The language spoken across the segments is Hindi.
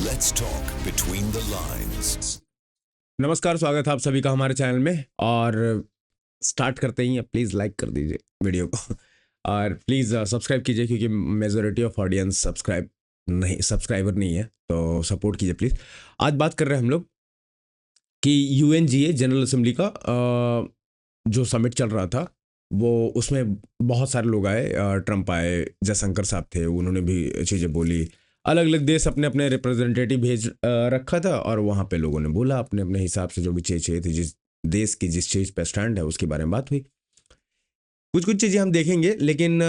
Let's talk between the lines. नमस्कार, स्वागत है आप सभी का हमारे चैनल में। और स्टार्ट करते ही प्लीज़ लाइक कर दीजिए वीडियो को और प्लीज़ सब्सक्राइब कीजिए, क्योंकि मेजॉरिटी ऑफ ऑडियंस सब्सक्राइबर नहीं है, तो सपोर्ट कीजिए प्लीज़। आज बात कर रहे हैं हम लोग कि यूएनजीए जनरल असेंबली का जो समिट चल रहा था, वो उसमें बहुत सारे लोग आए। ट्रंप आए, जयशंकर साहब थे, उन्होंने भी चीज़ें बोली। अलग अलग देश अपने अपने रिप्रेजेंटेटिव भेज रखा था, और वहाँ पे लोगों ने बोला अपने अपने हिसाब से जो भी चीज़ चाहिए थी, जिस देश की जिस चीज़ पे स्टैंड है उसके बारे में बात हुई। कुछ कुछ चीज़ें हम देखेंगे, लेकिन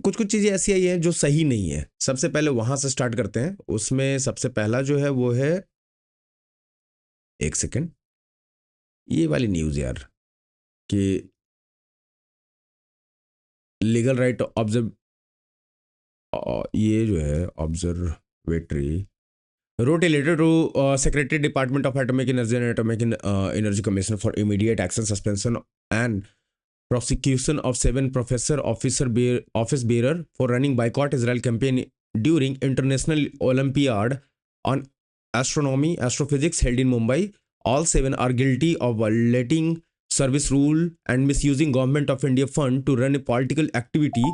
कुछ कुछ चीज़ें ऐसी आई हैं जो सही नहीं है। सबसे पहले वहाँ से स्टार्ट करते हैं। उसमें सबसे पहला जो है वो है, एक सेकेंड, ये वाली न्यूज़ यार, कि लीगल राइट ऑब्जर्व, ये जो है observatory wrote a letter to Secretary Department of Atomic Energy and Atomic Energy Commission for immediate action, suspension and prosecution of 7 office bearer for running boycott Israel campaign during International Olympiad on Astrophysics held in Mumbai. All 7 are guilty of violating service rule and misusing Government of India fund to run a political activity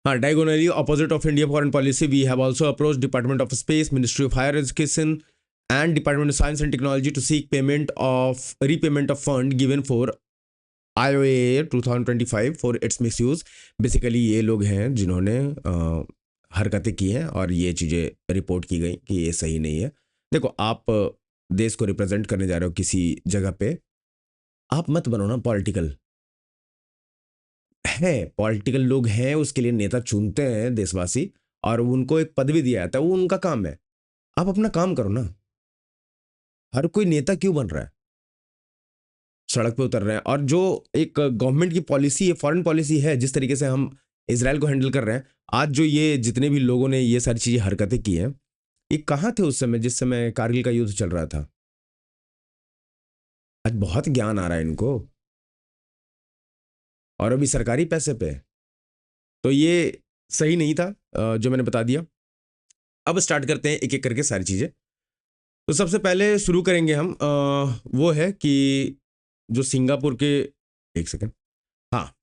diagonally opposite of India foreign policy. We have also approached Department of Space, Ministry of Higher Education and Department of Science and Technology to seek repayment of fund given for IOA 2025 for its misuse. Basically ये लोग हैं जिन्होंने हरकतें की हैं और ये चीज़ें रिपोर्ट की गई कि ये सही नहीं है। देखो, आप देश को रिप्रेजेंट करने जा रहे हो किसी जगह पे, आप मत बनो ना पॉलिटिकल है। पॉलिटिकल लोग हैं, उसके लिए नेता चुनते हैं देशवासी, और उनको एक पदवी दिया जाता है, वो उनका काम है। आप अपना काम करो ना। हर कोई नेता क्यों बन रहा है, सड़क पे उतर रहे हैं? और जो एक गवर्नमेंट की पॉलिसी है, फॉरेन पॉलिसी है, जिस तरीके से हम इसराइल को हैंडल कर रहे हैं, आज जो ये जितने भी लोगों ने ये सारी चीजें हरकतें की हैं, ये कहाँ थे उस समय जिस समय कारगिल का युद्ध चल रहा था? आज बहुत ज्ञान आ रहा है इनको, और अभी सरकारी पैसे पे। तो ये सही नहीं था जो मैंने बता दिया। अब स्टार्ट करते हैं एक एक करके सारी चीज़ें। तो सबसे पहले शुरू करेंगे हम, वो है कि जो सिंगापुर के, एक सेकंड, हाँ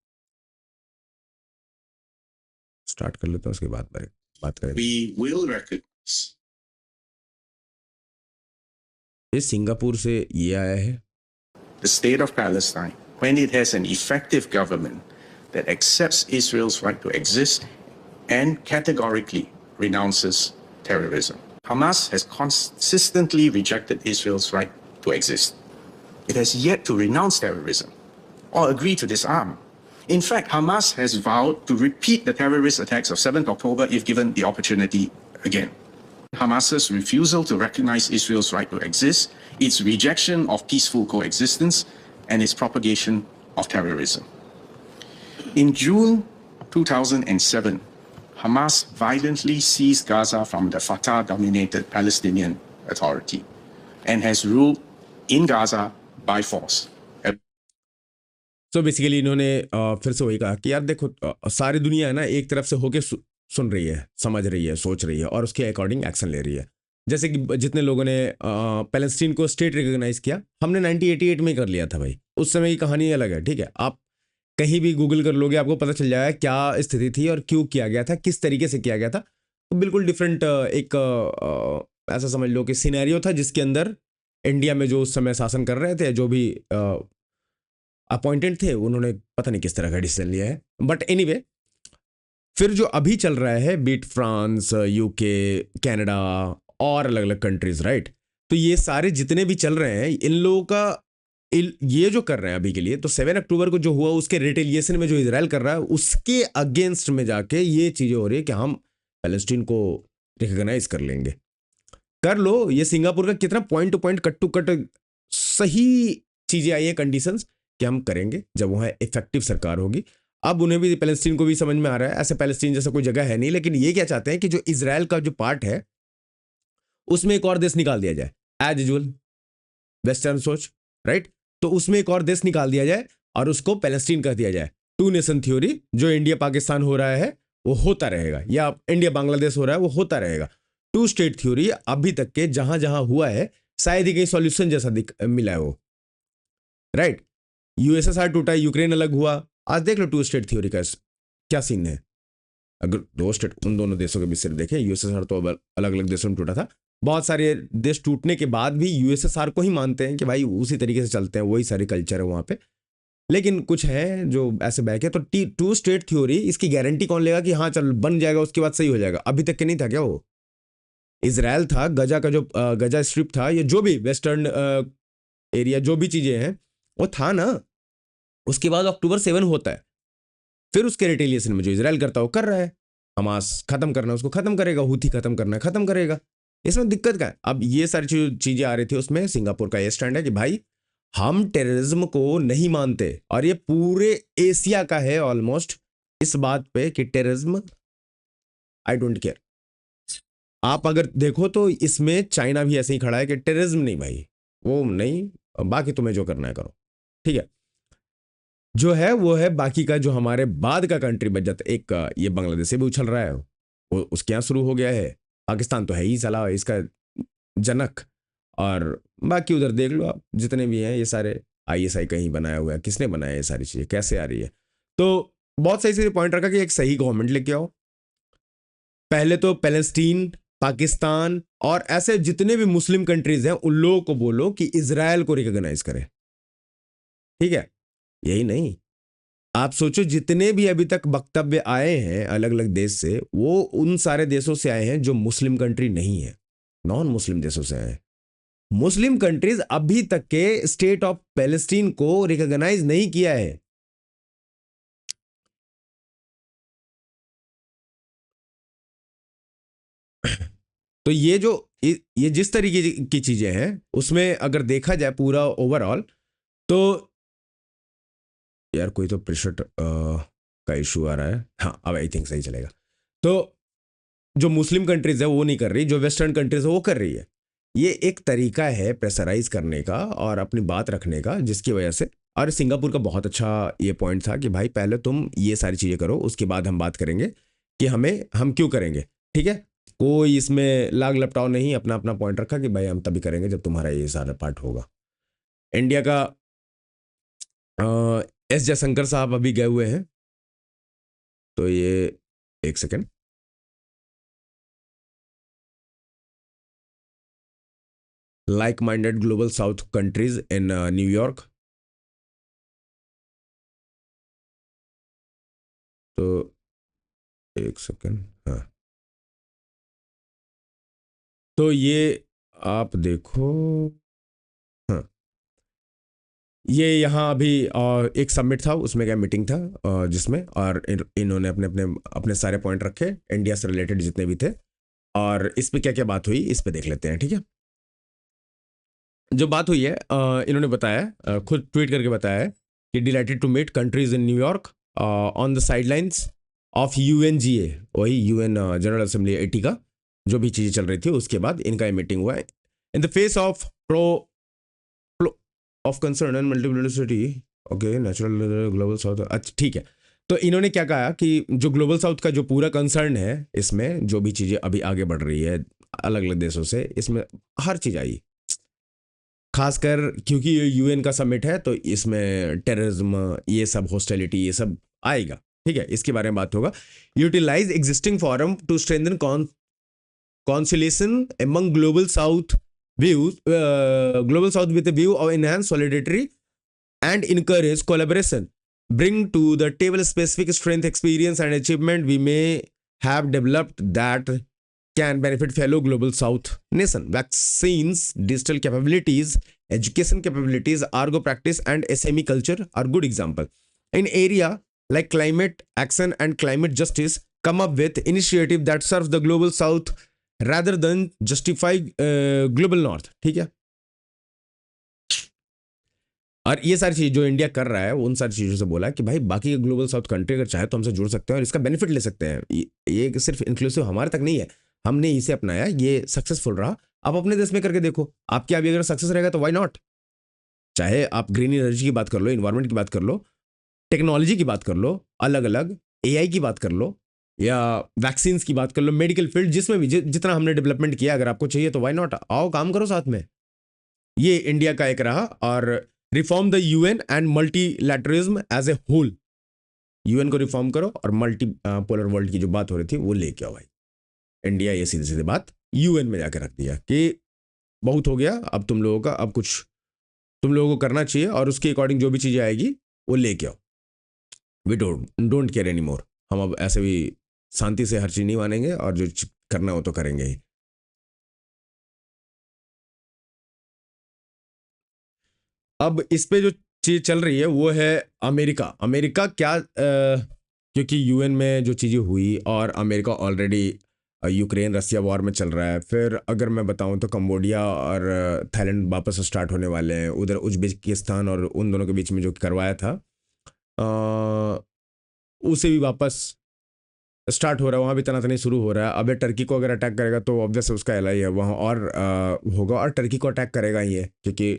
स्टार्ट कर लेता हूँ, उसके बाद बात करेंगे। We will recognize ये सिंगापुर से ये आया है। the state of Palestine when it has an effective government that accepts Israel's right to exist and categorically renounces terrorism. Hamas has consistently rejected Israel's right to exist. It has yet to renounce terrorism or agree to disarm. In fact, Hamas has vowed to repeat the terrorist attacks of 7th October if given the opportunity again. Hamas's refusal to recognize Israel's right to exist, its rejection of peaceful coexistence, and its propagation of terrorism. In June 2007, Hamas violently seized Gaza from the Fatah-dominated Palestinian Authority and has ruled in Gaza by force. तो बेसिकली इन्होंने फिर से वही कहा कि यार देखो, सारी दुनिया है ना एक तरफ से होके सुन रही है, समझ रही है, सोच रही है, और उसके अकॉर्डिंग एक्शन ले रही है। जैसे कि जितने लोगों ने पैलेस्टीन को स्टेट रिकॉग्नाइज किया, हमने 1988 में कर लिया था भाई। उस समय की कहानी अलग है, ठीक है। आप कहीं भी गूगल कर लोगे, आपको पता चल जाएगा क्या स्थिति थी और क्यों किया गया था, किस तरीके से किया गया था। तो बिल्कुल डिफरेंट एक ऐसा समझ लो कि सिनेरियो था, जिसके अंदर इंडिया में जो उस समय शासन कर रहे थे, जो भी अपॉइंटेड थे, उन्होंने पता नहीं किस तरह का डिसीजन लिया है। बट एनीवे, फिर जो अभी चल रहा है, बीट फ्रांस, यूके, कनाडा और अलग अलग कंट्रीज, राइट। तो ये सारे जितने भी चल रहे हैं, इन लोगों का ये जो कर रहे हैं अभी के लिए, तो 7 अक्टूबर को जो हुआ उसके रिटेलिएशन में जो इजराइल कर रहा है, उसके अगेंस्ट में जाके ये चीजें हो रही है कि हम पैलेस्टीन को रिकॉग्नाइज कर लेंगे। कर लो। ये सिंगापुर का कितना point to point, cut to cut सही चीजें आई है, कंडीशंस कि हम करेंगे जब वहाँ इफेक्टिव सरकार होगी। अब उन्हें भी, पैलेस्टीन को भी समझ में आ रहा है, ऐसे पैलेस्टीन जैसा कोई जगह है नहीं, लेकिन ये क्या चाहते हैं कि जो इजराइल का जो पार्ट है उसमें एक और देश निकाल दिया जाए, एज यूजुअल वेस्टर्न सोच, राइट। तो उसमें एक और देश निकाल दिया जाए और उसको पैलेस्टीन कर दिया जाए। टू नेशन थ्योरी, जो इंडिया पाकिस्तान हो रहा है वो होता रहेगा, या इंडिया बांग्लादेश हो रहा है वो होता रहेगा। टू स्टेट थ्योरी अभी तक के जहां जहां हुआ है शायद ही कहीं सॉल्यूशन जैसा मिला है वो, राइट। यूएसएसआर टूटा, यूक्रेन अलग हुआ, आज देख लो टू स्टेट थ्योरी का क्या सीन है। अगर दो स्टेट उन दोनों देशों के बीच सिर्फ देखें, यूएसएसआर तो अलग अलग देशों में टूटा था, बहुत सारे देश टूटने के बाद भी यूएसएसआर को ही मानते हैं कि भाई उसी तरीके से चलते हैं, वही सारी कल्चर है वहां पे। लेकिन कुछ है जो ऐसे बैक है। तो टू स्टेट थ्योरी इसकी गारंटी कौन लेगा कि हाँ चल बन जाएगा उसके बाद सही हो जाएगा? अभी तक के नहीं था क्या वो? इजराइल था, गजा का जो गजा स्ट्रिप था, ये जो भी वेस्टर्न एरिया जो भी चीजें हैं वो था ना। उसके बाद अक्टूबर 7 होता है, फिर उसके रिटेलिएशन में जो इजराइल करता है वो कर रहा है। हमास खत्म करना है उसको खत्म करेगा, हूथी खत्म करना है खत्म करेगा। इसमें दिक्कत क्या है? अब ये सारी चीजें आ रही थी, उसमें सिंगापुर का ये स्टैंड है कि भाई हम टेररिज्म को नहीं मानते, और ये पूरे एशिया का है ऑलमोस्ट इस बात पे कि टेररिज्म आई डोंट केयर। आप अगर देखो तो इसमें चाइना भी ऐसे ही खड़ा है कि टेररिज्म नहीं भाई, वो नहीं, बाकी तुम्हें जो करना है करो, ठीक है। जो है वो है, बाकी का जो हमारे बाद का कंट्री बच जाता है, एक ये बांग्लादेश से भी उछल रहा है, वो उसके यहाँ शुरू हो गया है। पाकिस्तान तो है ही चला इसका जनक, और बाकी उधर देख लो आप जितने भी हैं ये सारे आईएसआई कहीं बनाया हुआ है, किसने बनाया ये सारी चीजें, कैसे आ रही है? तो बहुत सही से पॉइंट रखा कि एक सही गवर्नमेंट लेके आओ। पहले तो पैलेस्टीन, पाकिस्तान और ऐसे जितने भी मुस्लिम कंट्रीज हैं उन लोगों को बोलो कि इजराइल को रिकॉग्नाइज करें, ठीक है। यही नहीं, आप सोचो जितने भी अभी तक वक्तव्य आए हैं अलग अलग देश से, वो उन सारे देशों से आए हैं जो मुस्लिम कंट्री नहीं है, नॉन मुस्लिम देशों से आए हैं। मुस्लिम कंट्रीज अभी तक के स्टेट ऑफ पैलेस्टीन को रिकॉग्नाइज नहीं किया है। तो ये जिस तरीके की चीजें हैं उसमें अगर देखा जाए पूरा ओवरऑल, तो यार कोई तो प्रेशर का इशू आ रहा है। हाँ अब आई थिंक सही चलेगा। तो जो मुस्लिम कंट्रीज है वो नहीं कर रही, जो वेस्टर्न कंट्रीज है वो कर रही है। ये एक तरीका है प्रेशराइज करने का और अपनी बात रखने का, जिसकी वजह से, और सिंगापुर का बहुत अच्छा ये पॉइंट था कि भाई पहले तुम ये सारी चीज़ें करो, उसके बाद हम बात करेंगे कि हम क्यों करेंगे, ठीक है। कोई इसमें लाग लपटाव नहीं, अपना अपना पॉइंट रखा कि भाई हम तभी करेंगे जब तुम्हारा ये सारा पार्ट होगा। इंडिया का एस जयशंकर साहब अभी गए हुए हैं, तो ये एक second, like minded global south countries in New York। तो एक सेकेंड, हाँ तो ये आप देखो, हाँ ये यहाँ अभी एक समिट था, उसमें क्या मीटिंग था जिसमें, और इन्होंने अपने अपने अपने सारे पॉइंट रखे इंडिया से रिलेटेड जितने भी थे, और इस पे क्या क्या बात हुई इस पे देख लेते हैं, ठीक है। जो बात हुई है इन्होंने बताया, खुद ट्वीट करके बताया है कि delighted to meet countries in New York on the sidelines of UNGA, वही UN जनरल असेंबली 80 का जो भी चीज़ें चल रही थी, उसके बाद इनका ये मीटिंग हुआ है in the face of of concern and multiplicity, okay natural global south. अच्छा ठीक है, तो इन्होंने क्या कहा कि जो ग्लोबल साउथ का जो पूरा कंसर्न है, इसमें जो भी चीज़ें अभी आगे बढ़ रही है अलग अलग देशों से, इसमें हर चीज़ आई, खासकर क्योंकि ये UN का समिट है तो इसमें टेररिज्म, ये सब हॉस्टिलिटी, ये सब आएगा, ठीक है। इसके बारे में बात होगा। Utilise existing forum to strengthen conciliation among global south views, global south with view of enhance solidarity and encourage collaboration, bring to the table specific strength, experience and achievement we may have developed that can benefit fellow global south nation. Vaccines, digital capabilities, education capabilities, argo practice and SME culture are good example. In area like climate action and climate justice, come up with initiative that serve the global south rather than justify global north, ठीक है। और ये सारी चीज़ जो इंडिया कर रहा है उन सारी चीज़ों से बोला कि भाई बाकी के ग्लोबल साउथ कंट्री अगर चाहे तो हमसे जुड़ सकते हैं और इसका बेनिफिट ले सकते हैं। ये सिर्फ इंक्लूसिव हमारे तक नहीं है, हमने इसे अपनाया, ये सक्सेसफुल रहा, आप अपने देश में करके देखो, आपके अभी अगर सक्सेस रहेगा तो वाई नॉट। चाहे आप ग्रीन एनर्जी की बात कर लो, इन्वायरमेंट की बात कर लो, टेक्नोलॉजी की बात कर लो, अलग अलग एआई की बात कर लो, या वैक्सीन्स की बात कर लो, मेडिकल फील्ड, जिसमें भी जितना हमने डेवलपमेंट किया, अगर आपको चाहिए तो व्हाई नॉट, आओ काम करो साथ में। ये इंडिया का एक रहा। और reform the UN and multilateralism as a whole, UN को रिफॉर्म करो और मल्टी पोलर वर्ल्ड की जो बात हो रही थी वो लेके आओ भाई। इंडिया ये सीधी सीधी बात यूएन में जाकर रख दिया कि बहुत हो गया अब तुम लोगों का, अब कुछ तुम लोगों को करना चाहिए और उसके अकॉर्डिंग जो भी चीज़ें आएगी वो लेके आओ। We don't care any more. हम अब ऐसे भी शांति से हर चीज़ नहीं मानेंगे और जो करना हो तो करेंगे ही। अब इस पे जो चीज़ चल रही है वो है अमेरिका। अमेरिका क्या क्योंकि यूएन में जो चीज़ें हुई और अमेरिका ऑलरेडी यूक्रेन रसिया वॉर में चल रहा है। फिर अगर मैं बताऊं तो कंबोडिया और थाईलैंड वापस स्टार्ट होने वाले हैं। उधर उज्बेकिस्तान और उन दोनों के बीच में जो करवाया था उसे भी वापस स्टार्ट हो रहा है, वहाँ भी तनातनी शुरू हो रहा है। अब ये टर्की को अगर अटैक करेगा तो ऑब्वियस उसका एलाई है वहाँ और होगा, और टर्की को अटैक करेगा ही है क्योंकि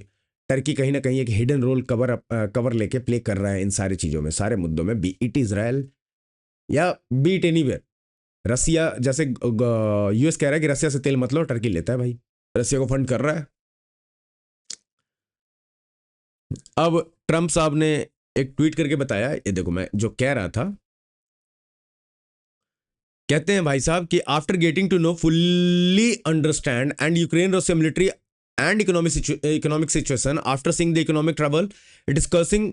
टर्की कहीं ना कहीं एक हिडन रोल कवर लेके प्ले कर रहा है इन सारी चीज़ों में, सारे मुद्दों में, बी इट इज़राइल या बी इट एनीवेयर। रसिया जैसे यूएस कह रहा है कि रसिया से तेल मत लो, टर्की लेता है भाई, रसिया को फंड कर रहा है। अब ट्रंप साहब ने एक ट्वीट करके बताया, ये देखो मैं जो कह रहा था, कहते हैं भाई साहब कि after getting to know fully understand and Ukraine Russia military and economic situation, after seeing the economic trouble it is causing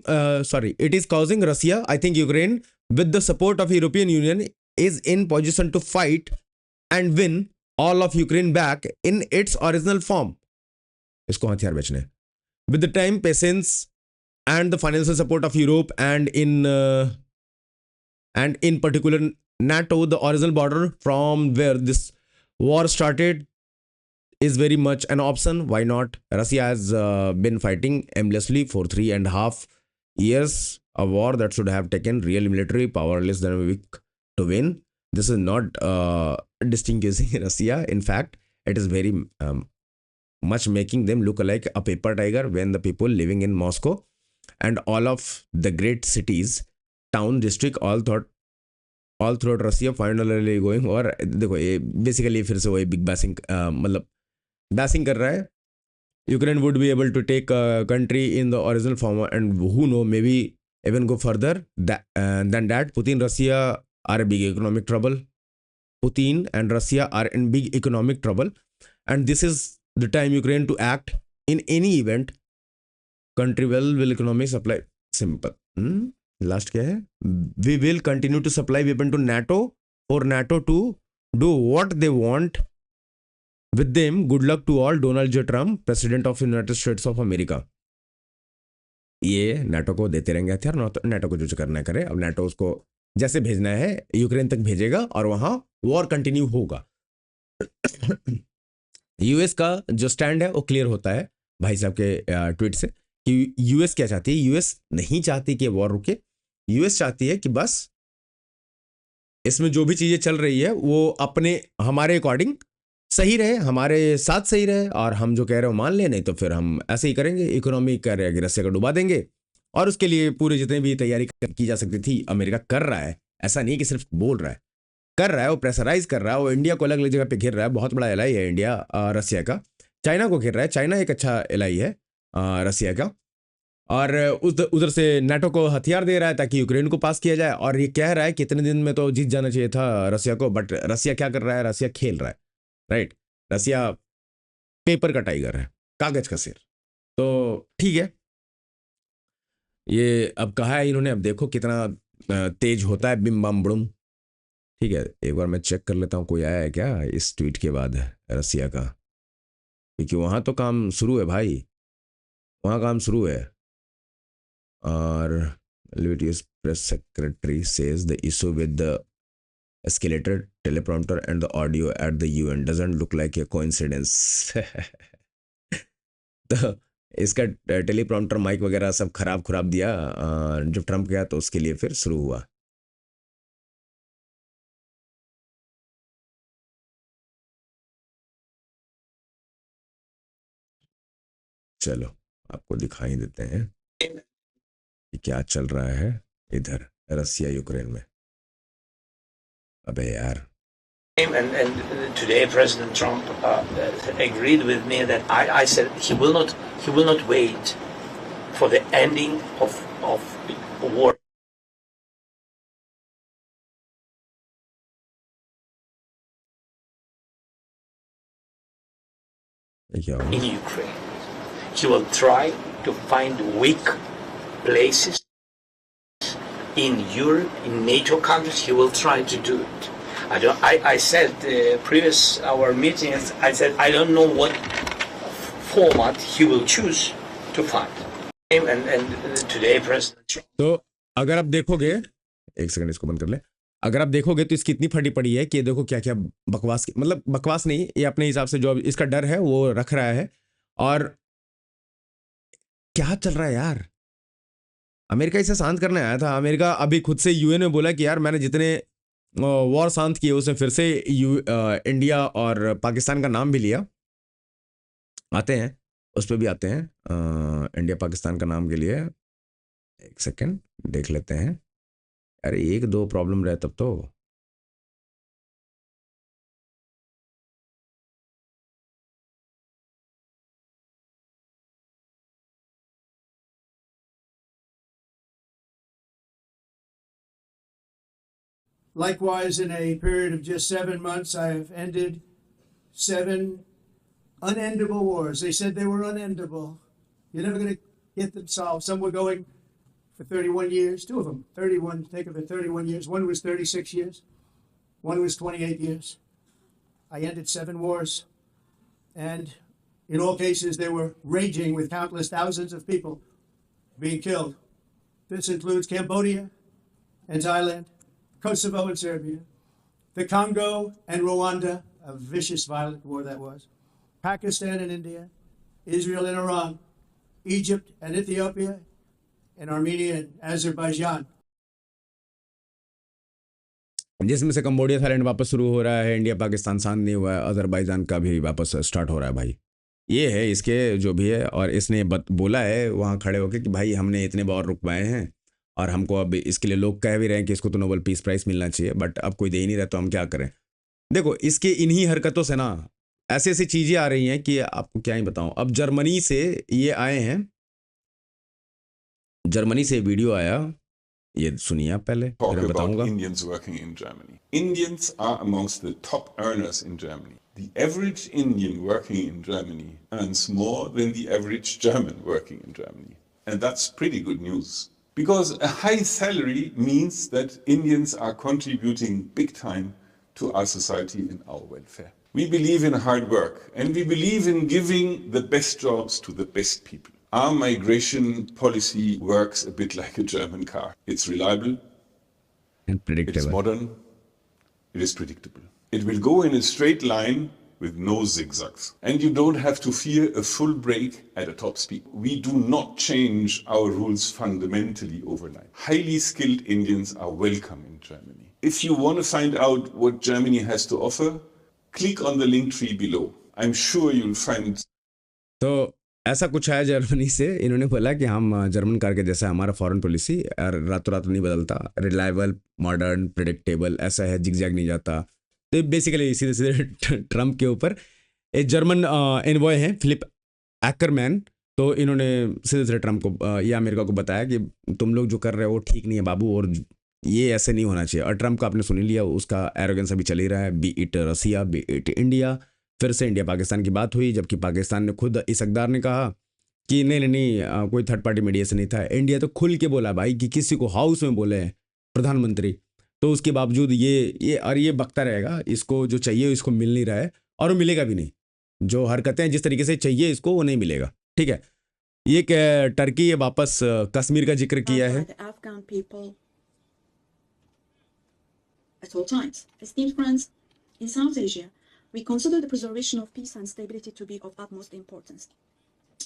Russia, I think Ukraine with the support of European Union is in position to fight and win all of Ukraine back in its original form. इसको हथियार बेचने with the time, patience and the financial support of Europe and in particular NATO, the original border from where this war started is very much an option. Why not? Russia has been fighting aimlessly for 3.5 years, a war that should have taken real military power less than a week to win. This is not distinguishing Russia. In fact, it is very much making them look like a paper tiger when the people living in Moscow and all of the great cities, town, district, all throughout Russia finally going, और देखो ये बेसिकली फिर से वही बिग बैसिंग मतलब बैसिंग कर रहा है। Ukraine would be able to take country in the original form and who know maybe even go further than that. Putin Russia are a big economic trouble. Putin and Russia are in big economic trouble and this is the time Ukraine to act in any event. Country will economic supply simple. Last क्या है? We will continue to supply weapon to NATO for NATO to do what they want with them. Good luck to all. Donald J. Trump, President of United States of America. ये नाटो को देते रहेंगे हथियार, नाटो को जो करना करे। अब नाटो उसको जैसे भेजना है यूक्रेन तक भेजेगा और वहां वॉर कंटिन्यू होगा। यूएस का जो स्टैंड है वो क्लियर होता है भाई साहब के ट्वीट से कि यूएस क्या चाहती है। यूएस नहीं चाहती कि वॉर रुके। यूएस चाहती है कि बस इसमें जो भी चीजें चल रही है वो अपने हमारे अकॉर्डिंग सही रहे, हमारे साथ सही रहे, और हम जो कह रहे हो मान ले, नहीं तो फिर हम ऐसे ही करेंगे। इकोनॉमी कह रहे हैं कि रसिया को डुबा देंगे और उसके लिए पूरे जितने भी तैयारी की जा सकती थी अमेरिका कर रहा है। ऐसा नहीं कि सिर्फ बोल रहा है, कर रहा है। वो प्रेशराइज कर रहा है, वो इंडिया को अलग अलग जगह पे घेर रहा है। बहुत बड़ा एलाई है इंडिया रसिया का। चाइना को घेर रहा है, चाइना एक अच्छा एलाई है रसिया का। और उधर से नाटो को हथियार दे रहा है ताकि यूक्रेन को पास किया जाए, और ये कह रहा है कि इतने दिन में तो जीत जाना चाहिए था रसिया को। बट रसिया क्या कर रहा है? रसिया खेल रहा है, राइट। रसिया पेपर का टाइगर है, कागज का सिर। तो ठीक है, ये अब कहा है इन्होंने, अब देखो कितना तेज होता है बिम बम बुड़ुम। ठीक है, एक बार मैं चेक कर लेता हूँ कोई आया है क्या इस ट्वीट के बाद रसिया का, क्योंकि वहाँ तो काम शुरू है भाई, वहाँ काम शुरू है। और Livius press secretary says the issue with the escalator teleprompter and the audio at the UN doesn't look like a coincidence. तो इसका टेलीप्रॉम्प्टर माइक वगैरह सब खराब दिया जब ट्रम्प गया, तो उसके लिए फिर शुरू हुआ। चलो आपको दिखाई देते हैं कि क्या चल रहा है। इधर रसिया यूक्रेन में। अबे यार And today President Trump agreed with me that I said he will not wait for the ending of war ये क्या हुआ? in Ukraine. He will try to find weak places in Europe, in NATO countries. He will try to do it. I said previous our meetings. I said I don't know what format he will choose to find. And today President Trump. तो अगर आप देखोगे, एक सेकंड इसको बंद कर ले। अगर आप देखोगे तो इसकी इतनी फटी पड़ी है कि देखो क्या क्या बकवास, मतलब बकवास नहीं, ये अपने हिसाब से जो इसका डर है वो रख रहा है। और क्या चल रहा है यार, अमेरिका इसे शांत करने आया था। अमेरिका अभी खुद से यूएन में बोला कि यार मैंने जितने वॉर शांत किए उसमें फिर से इंडिया और पाकिस्तान का नाम भी लिया। आते हैं उस पर भी आते हैं, इंडिया पाकिस्तान का नाम के लिए। एक सेकंड देख लेते हैं। अरे एक दो प्रॉब्लम रहे तब तो। Likewise, in a period of just 7 months, I have ended 7 unendable wars. They said they were unendable. You're never going to get them solved. Some were going for 31 years, 2 of them, 31, think of it, 31 years. One was 36 years. One was 28 years. I ended 7 wars. And in all cases, they were raging with countless thousands of people being killed. This includes Cambodia and Thailand, Kosovo and Serbia, the Congo and Rwanda, a vicious, violent war that was, Pakistan and India, Israel and Iran, Egypt and Ethiopia, and Armenia and Azerbaijan. जिसमें से कंबोडिया थाईलैंड वापस शुरू हो रहा है, इंडिया पाकिस्तान शांत नहीं हुआ है, अजरबैजान का भी वापस स्टार्ट हो रहा है भाई। ये है इसके जो भी है। और इसने बोला है वहाँ खड़े होकर कि भाई हमने इतने बार रुकवाए हैं और हमको अब इसके लिए लोग कह भी रहे हैं कि इसको तो नोबेल पीस प्राइज़ मिलना चाहिए, बट अब कोई दे ही नहीं रहा तो हम क्या करें। देखो इसके इन्हीं हरकतों से ना ऐसी ऐसी चीज़ें आ रही हैं कि आपको क्या ही बताऊं। अब जर्मनी से ये आए हैं, जर्मनी से वीडियो आया, ये सुनिए आप पहले Talk फिर मैं about बताऊंगा। Indians working in Germany. Indians are amongst the top earners in Germany. The average Indian working in Germany earns more than the average German working in Germany. And that's pretty good news. Because a high salary means that Indians are contributing big time to our society and our welfare. We believe in hard work and we believe in giving the best jobs to the best people. Our migration policy works a bit like a German car. It's reliable, And it is predictable. modern, it is predictable. It will go in a straight line with no zigzags. And you don't have to fear a full brake at a top speed. We do not change our rules fundamentally overnight. Highly skilled Indians are welcome in Germany. If you want to find out what Germany has to offer, click on the link tree below. I'm sure you'll find. तो ऐसा कुछ है जर्मनी से। इन्होंने बोला कि हम जर्मन कार के जैसा हमारा फॉरेन पॉलिसी रातों रात नहीं बदलता, रिलायबल, मॉडर्न, प्रिडिक्टेबल, ऐसा है, जिग जैग नहीं जाता। तो बेसिकली सीधे सीधे ट्रम्प के ऊपर एक जर्मन एनवॉय हैं फिलिप एक्करमैन, तो इन्होंने सीधे सीधे ट्रम्प को या अमेरिका को बताया कि तुम लोग जो कर रहे हो वो ठीक नहीं है बाबू, और ये ऐसे नहीं होना चाहिए। और ट्रम्प का आपने सुन लिया, उसका एरोगेंस अभी चल ही रहा है, be it Russia be it India. फिर से इंडिया पाकिस्तान की बात हुई, जबकि पाकिस्तान ने खुद, इस अकदार ने कहा कि नहीं कोई थर्ड पार्टी मीडिएशन नहीं था। इंडिया तो खुल के बोला भाई कि किसी को हाउस में बोले हैं प्रधानमंत्री, तो उसके बावजूद ये बकता रहेगा, इसको जो चाहिए इसको मिल नहीं रहा है और वो मिलेगा भी नहीं। जो हरकतें जिस तरीके से चाहिए इसको वो नहीं मिलेगा, ठीक है। ये टर्की ये वापस कश्मीर का जिक्र किया है। The Afghan people at all times. Esteemed friends, in South Asia, we consider the preservation of peace and stability to be of utmost importance.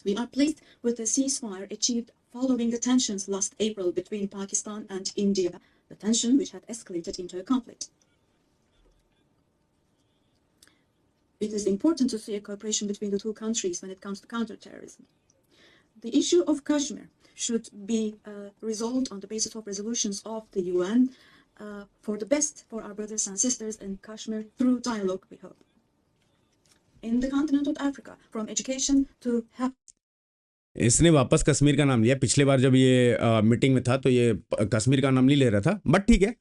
We are pleased with the ceasefire achieved following the tensions last April between Pakistan and India, the tension which had escalated into a conflict. It is important to see a cooperation between the two countries when it comes to counterterrorism. The issue of Kashmir should be resolved on the basis of resolutions of the UN for the best for our brothers and sisters in Kashmir through dialogue, we hope. In the continent of Africa, from education to health. इसने वापस कश्मीर का नाम लिया। पिछले बार जब ये मीटिंग में था तो ये कश्मीर का नाम नहीं ले रहा था, बट ठीक है,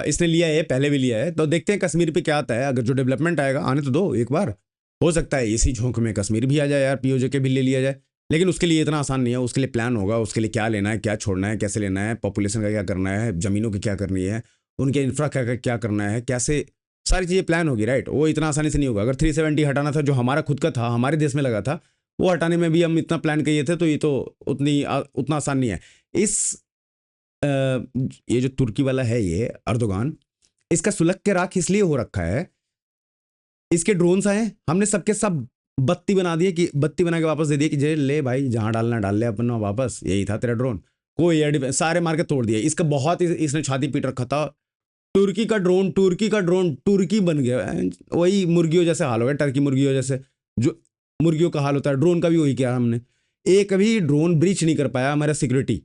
इसने लिया है, पहले भी लिया है, तो देखते हैं कश्मीर पे क्या आता है। अगर जो डेवलपमेंट आएगा, आने तो दो एक बार, हो सकता है इसी झोंक में कश्मीर भी आ जाए यार, पीओजे के भी ले लिया जाए, लेकिन उसके लिए इतना आसान नहीं है। उसके लिए प्लान होगा, उसके लिए क्या लेना है, क्या छोड़ना है, कैसे लेना है, पॉपुलेशन का क्या करना है, ज़मीनों की क्या करनी है, उनके इंफ्रा क्या करना है, कैसे सारी चीज़ें प्लान होगी, राइट। वो इतना आसानी से नहीं होगा। अगर 370 हटाना था जो हमारा खुद का था, हमारे देश में लगा था, वो हटाने में भी हम इतना प्लान किए थे, तो ये तो उतना आसान नहीं है। ये जो तुर्की वाला है, ये अर्दोगान, इसका सुलग के राख इसलिए हो रखा है, इसके ड्रोन्स आए, हमने सबके सब बत्ती बना दिए, कि बत्ती बना के वापस दे दिए कि जे ले भाई, जहाँ डालना डाल ले अपना वापस, यही था तेरा ड्रोन, कोई एयर डिफेंस, सारे मार के तोड़ दिए। इसका बहुत इसने छाती पीट रखा था। तुर्की का ड्रोन तुर्की बन गया, वही मुर्गियों जैसे हाल हो गया, टर्की मुर्गियों जैसे, जो मुर्गियों का हाल होता है, ड्रोन का भी वही किया हमने। एक भी ड्रोन ब्रीच नहीं कर पाया हमारा सिक्योरिटी,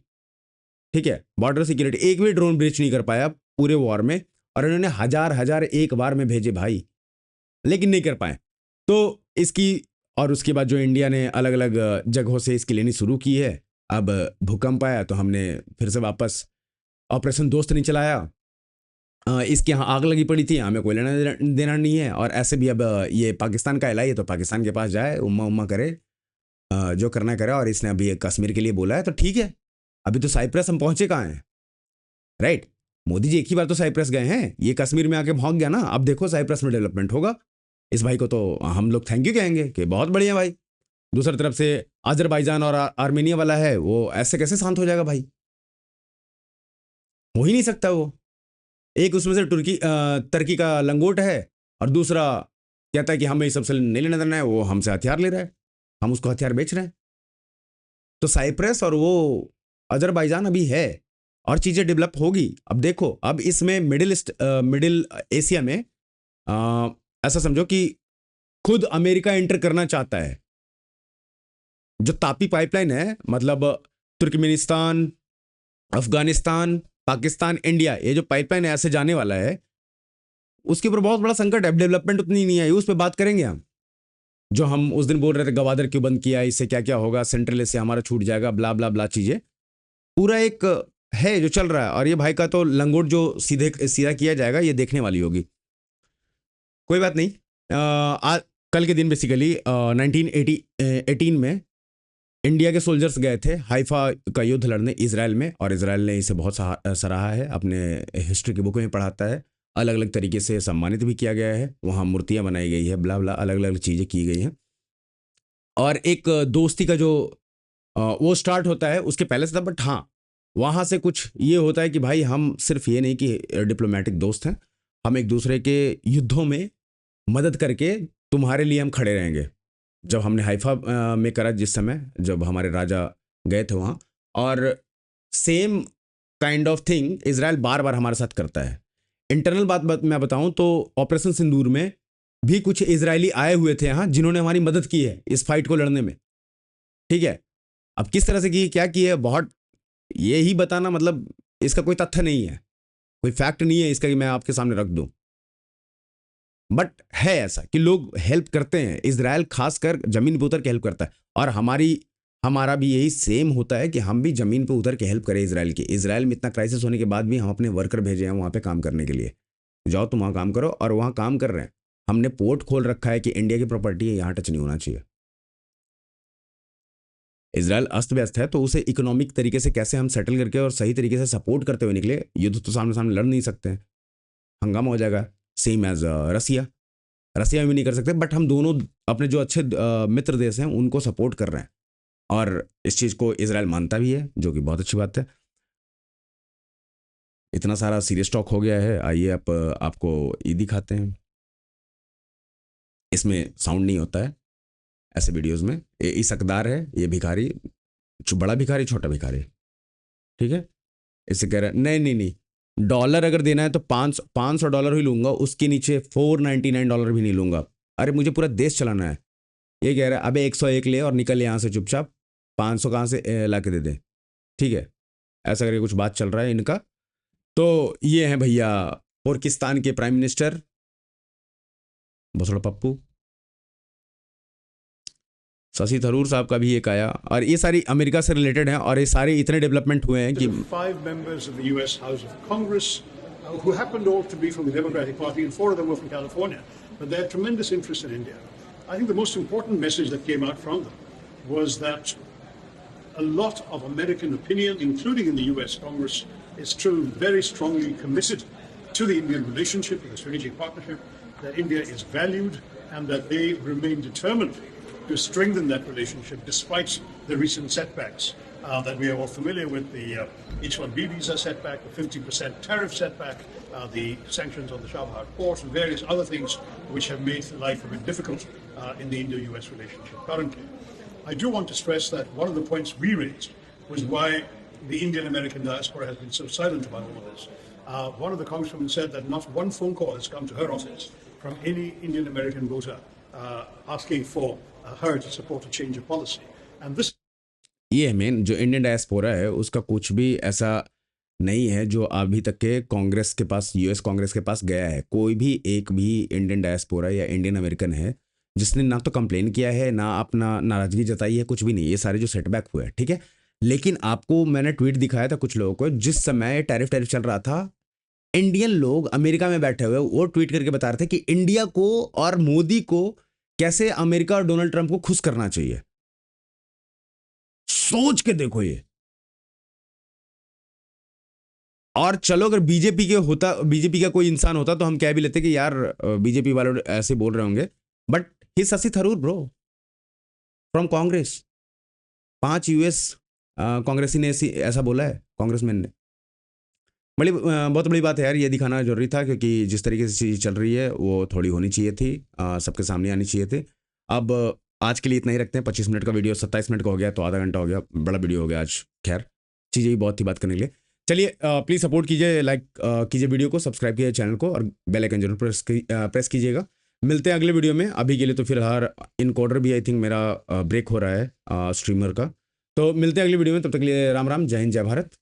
ठीक है, बॉर्डर सिक्योरिटी, एक भी ड्रोन ब्रीच नहीं कर पाया पूरे वॉर में, और इन्होंने हजार एक बार में भेजे भाई, लेकिन नहीं कर पाए। तो इसकी, और उसके बाद जो इंडिया ने अलग अलग जगहों से इसकी लेनी शुरू की है। अब भूकंप आया तो हमने फिर से वापस ऑपरेशन दोस्त नहीं चलाया। इसके यहाँ आग लगी पड़ी थी, हमें कोई लेना देना नहीं है। और ऐसे भी अब ये पाकिस्तान का इलाका है, तो पाकिस्तान के पास जाए, उम्मा करे, जो करना करे। और इसने अभी कश्मीर के लिए बोला है, तो ठीक है। अभी तो साइप्रस हम पहुँचे कहाँ हैं, राइट। मोदी जी एक ही बार तो साइप्रस गए हैं, ये कश्मीर में आके भौंक गया ना। अब देखो साइप्रस में डेवलपमेंट होगा। इस भाई को तो हम लोग थैंक यू कहेंगे कि बहुत बढ़िया भाई। दूसरी तरफ से अजरबैजान और आर्मेनिया वाला है, वो ऐसे कैसे शांत हो जाएगा भाई, हो ही नहीं सकता। वो एक उसमें से तुर्की का लंगोट है, और दूसरा कहता है कि हमें इस सबसे नहीं लेना देना है, वो हमसे हथियार ले रहा है, हम उसको हथियार बेच रहे हैं। तो साइप्रस और वो अजरबैजान अभी है, और चीज़ें डेवलप होगी। अब देखो, अब इसमें मिडिल एशिया में ऐसा समझो कि खुद अमेरिका एंटर करना चाहता है। जो तापी पाइपलाइन है, मतलब तुर्कमेनिस्तान, अफगानिस्तान, पाकिस्तान, इंडिया, ये जो पाइपलाइन है ऐसे जाने वाला है, उसके ऊपर बहुत बड़ा संकट है। डेवलपमेंट उतनी नहीं आई, उस पर बात करेंगे हम। जो हम उस दिन बोल रहे थे गवादर क्यों बंद किया, इससे क्या क्या होगा, सेंट्रल एशिया हमारा छूट जाएगा, ब्ला ब्ला ब्ला चीज़ें, पूरा एक है जो चल रहा है। और ये भाई का तो लंगोट जो सीधा किया जाएगा, ये देखने वाली होगी। कोई बात नहीं। कल के दिन बेसिकली 1918 में इंडिया के सोल्जर्स गए थे हाइफा का युद्ध लड़ने इजराइल में, और इजराइल ने इसे बहुत सराहा है, अपने हिस्ट्री की बुक में पढ़ाता है, अलग अलग तरीके से सम्मानित भी किया गया है, वहाँ मूर्तियाँ बनाई गई है, ब्ला ब्ला, अलग अलग चीज़ें की गई हैं। और एक दोस्ती का जो वो स्टार्ट होता है, उसके पहले से था, बट हाँ वहाँ से कुछ ये होता है कि भाई हम सिर्फ ये नहीं कि डिप्लोमेटिक दोस्त हैं, हम एक दूसरे के युद्धों में मदद करके तुम्हारे लिए हम खड़े रहेंगे। जब हमने हाइफा में करा, जिस समय जब हमारे राजा गए थे वहाँ, और same kind of thing Israel बार बार हमारे साथ करता है। इंटरनल बात मैं बताऊँ तो ऑपरेशन सिंदूर में भी कुछ इजरायली आए हुए थे यहाँ, जिन्होंने हमारी मदद की है इस फाइट को लड़ने में, ठीक है। अब किस तरह से की, क्या की है, बहुत ये ही बताना, मतलब इसका कोई तथ्य नहीं है, कोई फैक्ट नहीं है इसका कि मैं आपके सामने रख दूं, बट है ऐसा कि लोग हेल्प करते हैं। इजराइल खासकर जमीन पे उतर के हेल्प करता है, और हमारा भी यही सेम होता है कि हम भी जमीन पे उतर के हेल्प करें इजराइल की। इजराइल में इतना क्राइसिस होने के बाद भी हम अपने वर्कर भेजे हैं वहाँ पे काम करने के लिए, जाओ तुम वहाँ काम करो, और वहाँ काम कर रहे हैं। हमने पोर्ट खोल रखा है कि इंडिया की प्रॉपर्टी है, यहाँ टच नहीं होना चाहिए। इजराइल अस्त व्यस्त है, तो उसे इकोनॉमिक तरीके से कैसे हम सेटल करके और सही तरीके से सपोर्ट करते हुए निकले। युद्ध तो सामने सामने लड़ नहीं सकते हैं, हंगामा हो जाएगा, सेम एज रसिया में भी नहीं कर सकते। बट हम दोनों अपने जो अच्छे मित्र देश हैं उनको सपोर्ट कर रहे हैं, और इस चीज़ को इजराइल मानता भी है, जो कि बहुत अच्छी बात है। इतना सारा सीरियस टॉक हो गया है, आइए आपको ये दिखाते हैं। इसमें साउंड नहीं होता है ऐसे वीडियोस में। ये सकदार है, ये भिखारी, बड़ा भिखारी, छोटा भिखारी, ठीक है। इससे कह रहा है नहीं, डॉलर अगर देना है तो $500 ही लूँगा, उसके नीचे $499 भी नहीं लूँगा। अरे मुझे पूरा देश चलाना है। ये कह रहा है अबे 101 ले और निकल यहाँ से चुपचाप, 500 कहाँ से ला के दे दे। ठीक है, ऐसा करके कुछ बात चल रहा है इनका। तो ये हैं भैया तुर्किस्तान के प्राइम मिनिस्टर बसड़ा पप्पू। शशि थरूर साहब का भी एक आया, और ये सारी अमेरिका से रिलेटेड हैं, और ये सारे इतने डेवलपमेंट हुए हैं कि 5 members of the U.S. House of Congress who happened all to be from the Democratic Party, and 4 of them were from California, but they had tremendous interest in India. I think the most important message that came out from them was that a lot of American opinion, including in the U.S. Congress, is still very strongly committed to the Indian relationship, to the strategic partnership, that India is valued, and that they remain determined to strengthen that relationship despite the recent setbacks that we are all familiar with, the H-1B visa setback, the 50% tariff setback, the sanctions on the Chabahar port, and various other things which have made life a bit difficult in the Indo-US relationship currently. I do want to stress that one of the points we raised was why the Indian-American diaspora has been so silent about all of this. One of the congresswomen said that not one phone call has come to her office from any Indian-American voter asking for her to support a change of policy. And this ये मेन जो इंडियन डायस्पोरा है उसका कुछ भी ऐसा नहीं है जो अभी तक के कांग्रेस के पास, यूएस कांग्रेस के पास गया है। कोई भी एक भी इंडियन डायस्पोरा या इंडियन अमेरिकन है जिसने ना तो कंप्लेन किया है, ना अपना नाराजगी जताई है, कुछ भी नहीं। ये सारे जो सेटबैक हुए हैं, ठीक है। लेकिन आपको मैंने ट्वीट दिखाया था कुछ लोगों को, जिस समय टैरिफ चल रहा था, इंडियन लोग अमेरिका में बैठे हुए वो ट्वीट करके बता रहे थे कि इंडिया को और मोदी को कैसे अमेरिका और डोनाल्ड ट्रंप को खुश करना चाहिए। सोच के देखो ये। और चलो अगर बीजेपी के होता, बीजेपी का कोई इंसान होता तो हम कह भी लेते कि यार बीजेपी वाले ऐसे बोल रहे होंगे, but he Shashi Tharoor bro from Congress. 5 US कांग्रेसी ने ऐसा बोला है, कांग्रेसमैन ने। बहुत बड़ी बात है यार, ये दिखाना जरूरी था, क्योंकि जिस तरीके से चीज़ चल रही है वो थोड़ी होनी चाहिए थी, सबके सामने आनी चाहिए थी। अब आज के लिए इतना ही रखते हैं। 25 मिनट का वीडियो 27 मिनट का हो गया, तो आधा घंटा हो गया, बड़ा वीडियो हो गया आज। खैर चीज़ें भी बहुत थी बात करने के लिए। चलिए प्लीज़ सपोर्ट कीजिए, लाइक कीजिए वीडियो को, सब्सक्राइब कीजिए चैनल को, और बेल आइकन जरूर प्रेस कीजिएगा। मिलते हैं अगले वीडियो में। अभी के लिए तो फिर हर इन क्वार्टर भी आई थिंक मेरा ब्रेक हो रहा है स्ट्रीमर का। तो मिलते हैं अगले वीडियो में, तब तक के लिए राम राम, जय हिंद, जय भारत।